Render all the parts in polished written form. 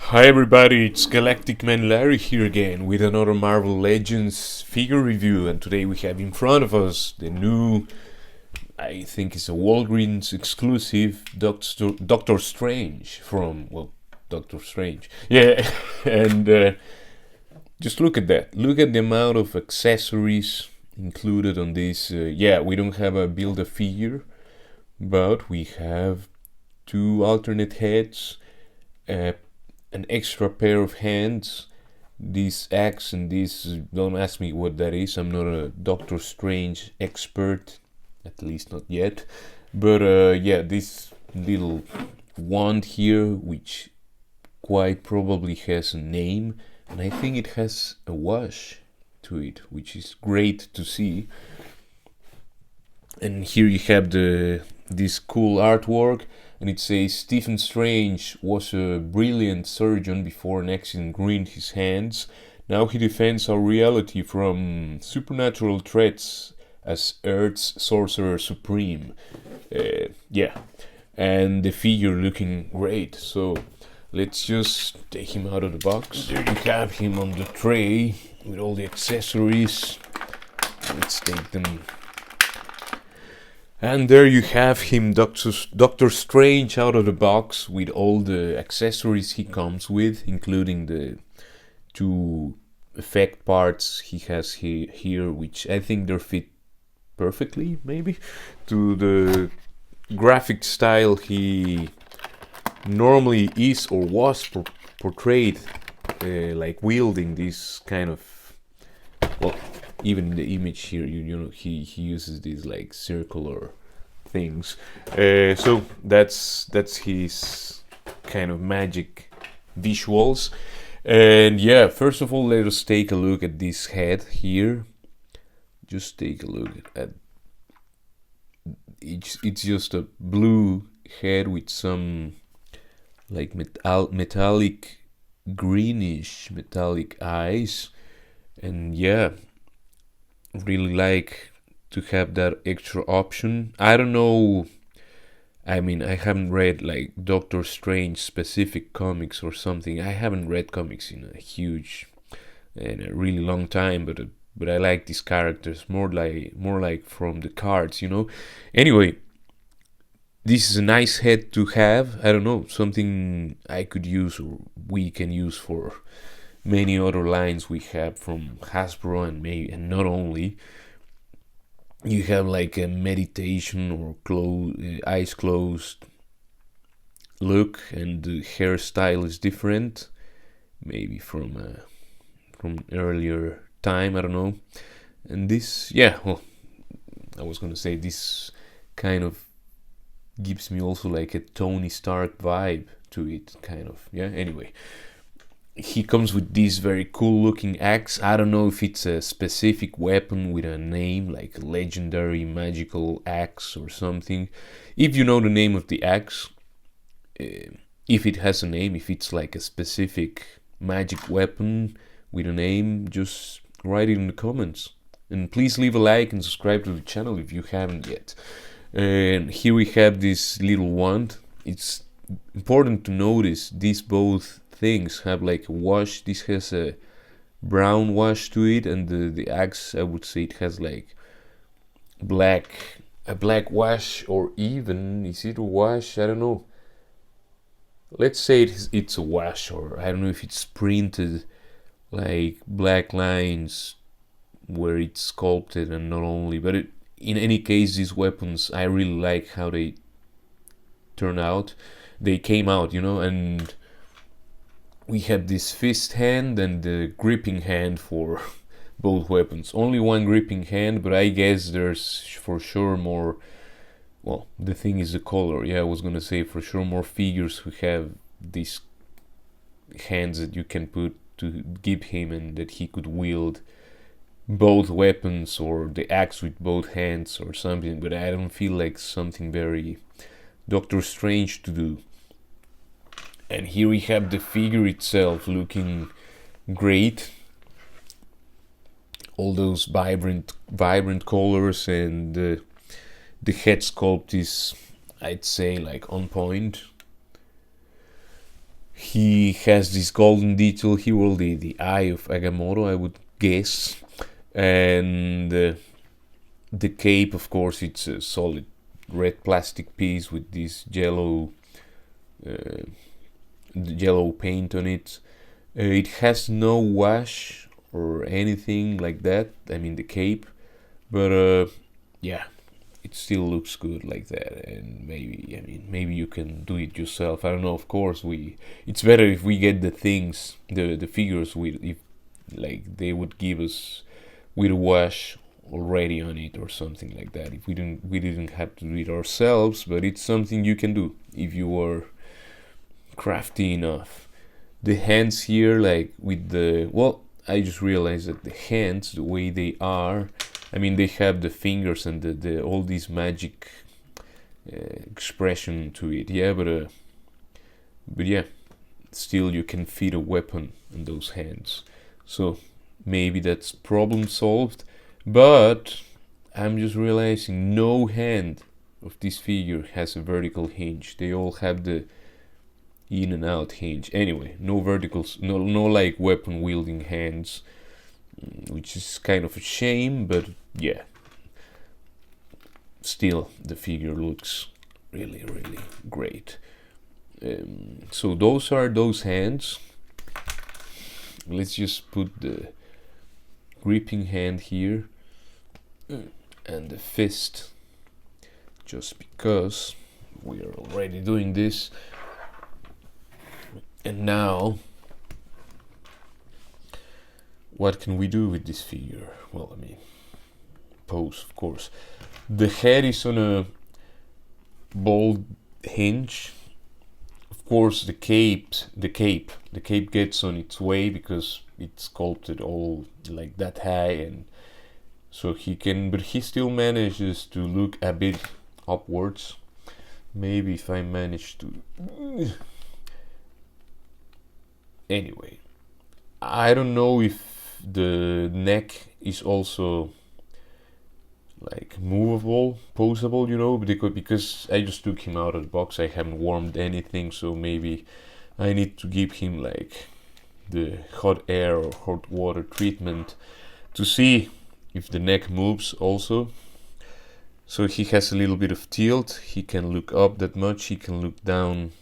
Hi everybody, it's Galactic Man Larry here again with another Marvel Legends figure review, and today we have in front of us the new, I think it's a Walgreens exclusive Doctor Strange from, Doctor Strange. Yeah, and just look at that. Look at the amount of accessories included on this. We don't have a Build-A-Figure, but we have two alternate heads, uh, an extra pair of hands, this axe and this, don't ask me what that is, I'm not a Doctor Strange expert, at least not yet, but this little wand here, which quite probably has a name, and I think it has a wash to it, which is great to see. And here you have this cool artwork, and it says Stephen Strange was a brilliant surgeon before an accident ruined his hands. Now he defends our reality from supernatural threats as Earth's sorcerer supreme. And the figure looking great. So let's just take him out of the box. There you have him on the tray with all the accessories. Let's take them. And there you have him, Doctor Strange, out of the box with all the accessories he comes with, including the two effect parts he has here, which I think they fit perfectly, maybe, to the graphic style he normally is or was portrayed, like wielding this kind of, even in the image here, you know, he uses these like circular things. So that's his kind of magic visuals. And yeah, first of all, let us take a look at this head here. Just take a look at it's just a blue head with some like metallic greenish metallic eyes, and yeah, really like to have that extra option. I don't know, I mean, I haven't read like Doctor Strange specific comics or something. I haven't read comics in a really long time, but I like these characters more like from the cards, you know. Anyway, this is a nice head to have. I don't know, something I could use or we can use for many other lines we have from Hasbro, and not only. You have like a meditation or eyes closed look, and the hairstyle is different, maybe from earlier time, I don't know. And this, I was gonna say this kind of gives me also like a Tony Stark vibe to it, kind of. Yeah, anyway, he comes with this very cool looking axe. I don't know if it's a specific weapon with a name, like a legendary magical axe or something. If you know the name of the axe, if it has a name, if it's like a specific magic weapon with a name, just write it in the comments. And please leave a like and subscribe to the channel if you haven't yet. And here we have this little wand. It's important to notice these both things have like a wash. This has a brown wash to it, and the axe, I would say it has like a black wash, or even, is it a wash? I don't know. Let's say it's a wash, or I don't know if it's printed like black lines where it's sculpted and not only, but in any case, these weapons, I really like how they turn out. They came out, you know, and we have this fist hand and the gripping hand for both weapons. Only one gripping hand, but I guess there's for sure more. Well, the thing is the color. Yeah, I was gonna say for sure more figures who have these hands that you can put to give him, and that he could wield both weapons or the axe with both hands or something. But I don't feel like something very Doctor Strange to do. And here we have the figure itself looking great. All those vibrant colors, and the head sculpt is, I'd say, like on point. He has this golden detail here, well, the eye of Agamotto, I would guess. And the cape, of course, it's a solid red plastic piece with this yellow paint on it. It has no wash or anything like that. I mean, the cape, but yeah, it still looks good like that. And maybe you can do it yourself. I don't know. Of course, it's better if we get the things, the figures with, if like they would give us with a wash already on it or something like that. If we didn't have to do it ourselves, but it's something you can do if you are crafty enough. The hands here, like with the, well, I just realized that the hands, the way they are, I mean, they have the fingers and the all this magic expression to it. Yeah, but yeah, still you can fit a weapon in those hands. So maybe that's problem solved. But I'm just realizing no hand of this figure has a vertical hinge. They all have the in and out hinge. Anyway, no verticals, no like weapon wielding hands, which is kind of a shame, but yeah. Still, the figure looks really, really great. So those are those hands. Let's just put the gripping hand here and the fist, just because we are already doing this. And now, what can we do with this figure? Well, I mean, pose, of course. The head is on a bold hinge. Of course, the cape gets on its way because it's sculpted all like that high, and so but he still manages to look a bit upwards. Maybe if I manage to. Anyway, I don't know if the neck is also like movable, posable, because I just took him out of the box. I haven't warmed anything, so maybe I need to give him like the hot air or hot water treatment to see if the neck moves also. So he has a little bit of tilt. He can look up that much. He can look down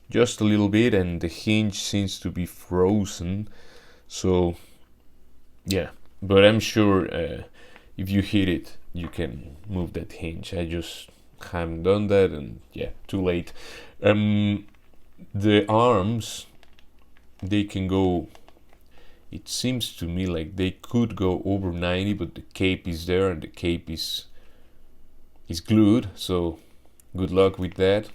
just a little bit, and the hinge seems to be frozen. So yeah, but I'm sure if you hit it, you can move that hinge. I just haven't done that, and yeah, too late. The arms, they can go, it seems to me like they could go over 90, but the cape is there and the cape is glued, so good luck with that.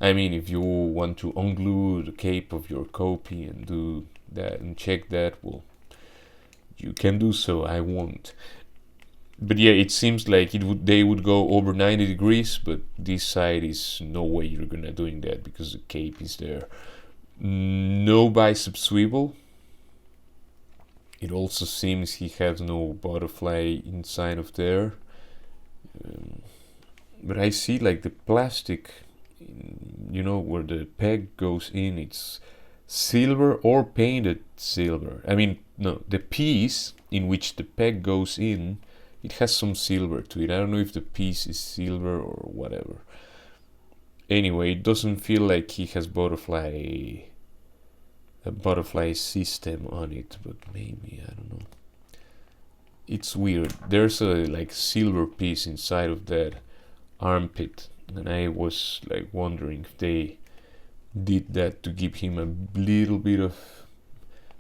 I mean, if you want to unglue the cape of your copy and do that and check that, well, you can do so. I won't. But yeah, it seems like they would go over 90 degrees, but this side is no way you're gonna doing that because the cape is there. No bicep swivel. It also seems he has no butterfly inside of there. But I see like the plastic, where the peg goes in, it's silver or painted silver. I mean, no, the piece in which the peg goes in, it has some silver to it. I don't know if the piece is silver or whatever. Anyway, it doesn't feel like he has a butterfly system on it, but maybe, I don't know. It's weird. There's a like silver piece inside of that armpit, and I was like wondering if they did that to give him a little bit of,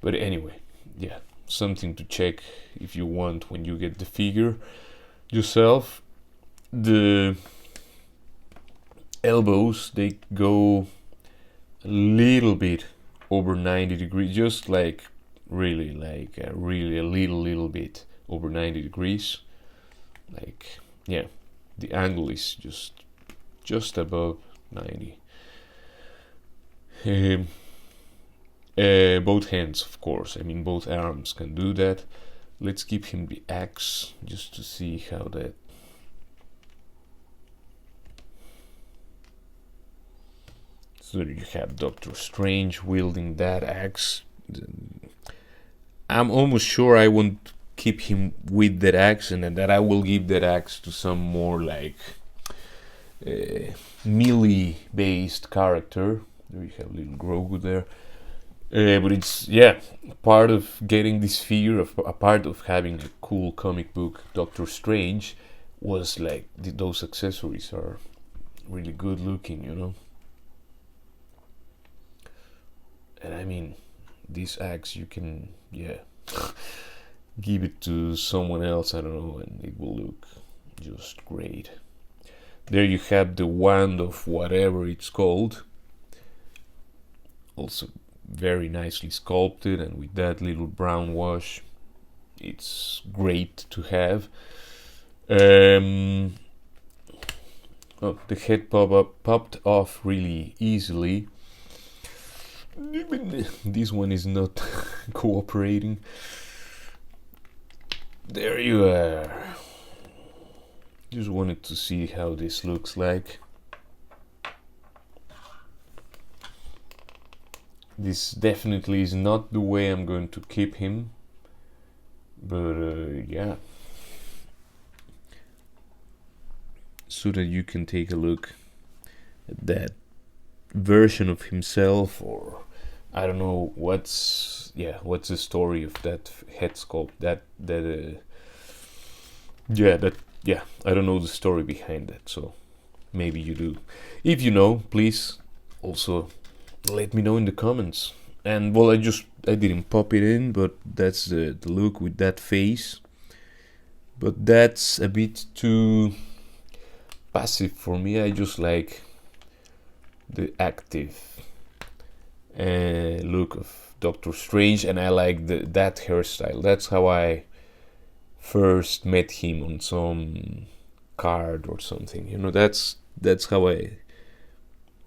but anyway, yeah, something to check if you want when you get the figure yourself. The elbows, they go a little bit over 90 degrees, just like really a little bit over 90 degrees, like, yeah, the angle is just above 90. Both hands, of course, I mean both arms can do that. Let's give him the axe just to see how that. So you have Doctor Strange wielding that axe. I'm almost sure I won't keep him with that axe, and that I will give that axe to some more like melee based character. There you have little Grogu there. But it's, yeah, part of getting this figure, a part of having a cool comic book Doctor Strange was like those accessories are really good looking, you know. And I mean, this axe you can, yeah, give it to someone else, I don't know, and it will look just great. There you have the wand of whatever it's called, also very nicely sculpted, and with that little brown wash, it's great to have. Oh, the head popped off really easily. This one is not cooperating. There you are. Just wanted to see how this looks like. This definitely is not the way I'm going to keep him, but yeah, so that you can take a look at that version of himself, or I don't know what's the story of that head sculpt, I don't know the story behind that, so maybe you do. If you know, please also let me know in the comments. And well, I didn't pop it in, but that's the look with that face. But that's a bit too passive for me. I just like the active look of Doctor Strange, and I like that hairstyle. That's how I first met him on some card or something. You know, that's how I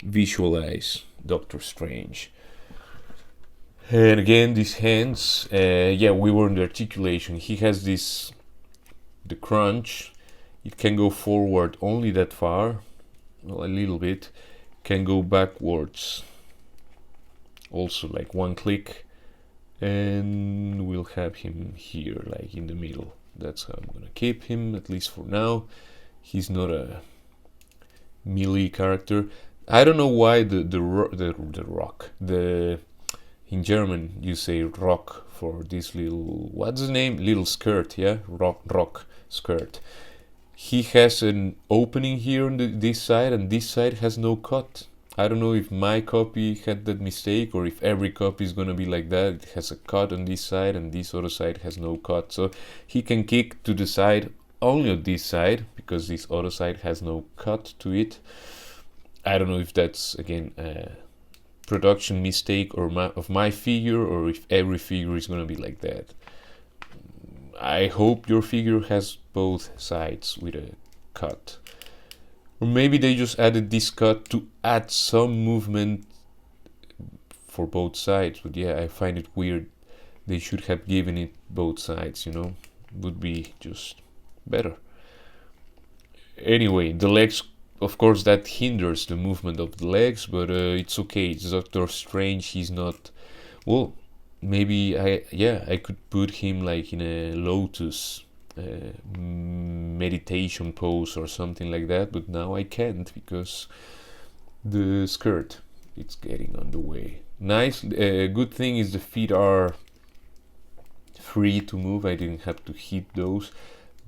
visualize Doctor Strange. And again, these hands, we were in the articulation. He has the crunch. It can go forward only that far, well, a little bit. Can go backwards also like one click, and we'll have him here like in the middle. That's how I'm gonna keep him, at least for now. He's not a melee character. I don't know why the rock, in German you say rock for this little, what's the name, little skirt, yeah, rock skirt. He has an opening here on this side, and this side has no cut. I don't know if my copy had that mistake, or if every copy is gonna be like that. It has a cut on this side, and this other side has no cut. So he can kick to the side only on this side, because this other side has no cut to it. I don't know if that's, again, a production mistake of my figure, or if every figure is gonna be like that. I hope your figure has both sides with a cut. Or maybe they just added this cut to add some movement for both sides. But yeah, I find it weird. They should have given it both sides, you know. Would be just better. Anyway, the legs, of course, that hinders the movement of the legs, but it's okay. It's Doctor Strange. He's not, well, maybe I could put him like in a lotus meditation pose or something like that, but now I can't because the skirt, it's getting on the way. Nice. Good thing is the feet are free to move. I didn't have to hit those.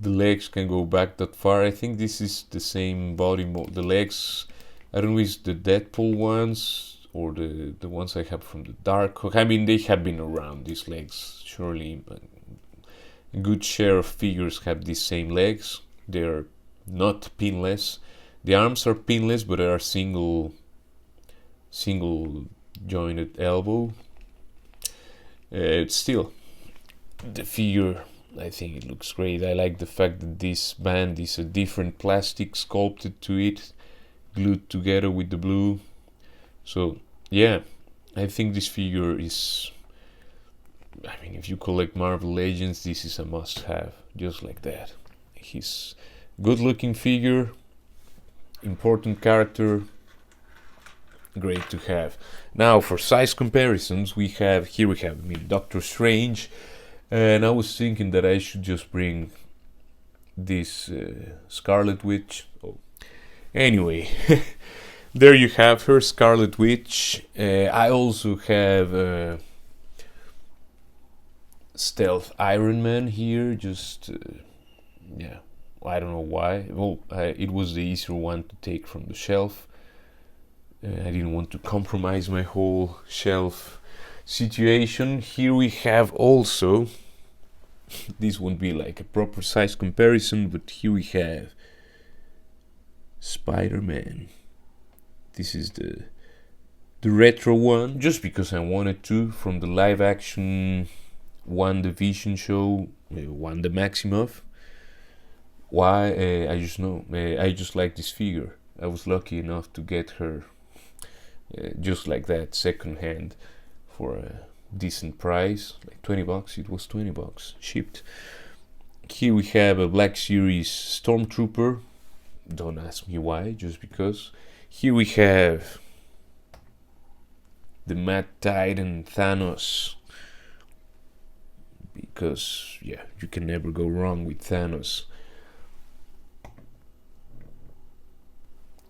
The legs can go back that far. I think this is the same body mode. The legs, I don't know if it's the Deadpool ones or the ones I have from the Dark Hawk. I mean, they have been around, these legs, surely. But a good share of figures have these same legs. They're not pinless. The arms are pinless, but they are single jointed elbow. Still, the figure, I think it looks great. I like the fact that this band is a different plastic sculpted to it, glued together with the blue. So yeah, I think this figure is, I mean, if you collect Marvel Legends, this is a must-have, just like that. He's good-looking figure, important character, great to have. Now for size comparisons, we have Doctor Strange, and I was thinking that I should just bring this Scarlet Witch. Oh, anyway, there you have her, Scarlet Witch. I also have Stealth Iron Man here. Just yeah, I don't know why. Well, it was the easier one to take from the shelf. I didn't want to compromise my whole shelf situation. Here we have also, this won't be like a proper size comparison, but here we have Spider-Man. This is the retro one, just because I wanted to, from the live action WandaVision show, Wanda Maximoff. Why? I just know. I just like this figure. I was lucky enough to get her just like that, second hand, for a decent price, like $20. It was $20 shipped. Here we have a Black Series Stormtrooper. Don't ask me why, just because. Here we have the Mad Titan Thanos, because yeah, you can never go wrong with Thanos.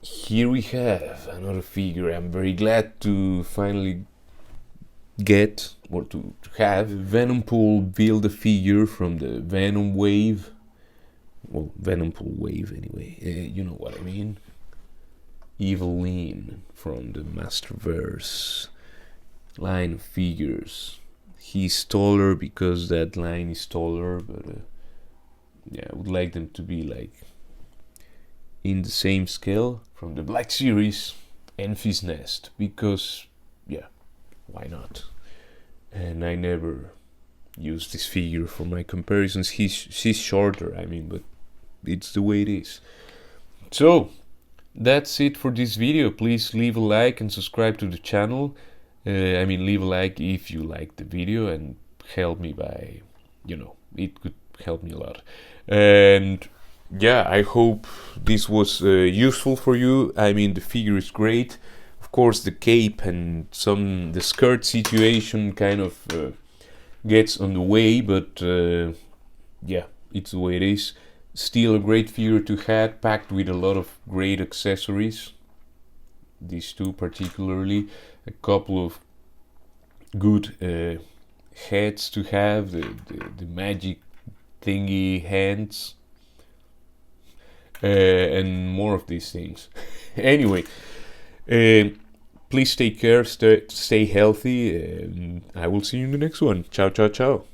Here we have another figure I'm very glad to finally get, or to have. Venompool build a figure from the Venom Wave. Well, Venompool Wave anyway, you know what I mean. Evelyn from the Masterverse line of figures. He's taller because that line is taller, but yeah, I would like them to be like in the same scale. From the Black Series, Enfys Nest, because yeah, why not? And I never use this figure for my comparisons. She's shorter, I mean, but it's the way it is. So that's it for this video. Please leave a like and subscribe to the channel. Leave a like if you like the video, and help me by, it could help me a lot. And yeah, I hope this was useful for you. I mean, the figure is great. Of course, the cape and the skirt situation kind of gets on the way, but yeah, it's the way it is. Still a great figure to have, packed with a lot of great accessories. These two particularly, a couple of good heads to have, the magic thingy hands. And more of these things. Anyway, please take care, stay healthy, and I will see you in the next one. Ciao, ciao, ciao.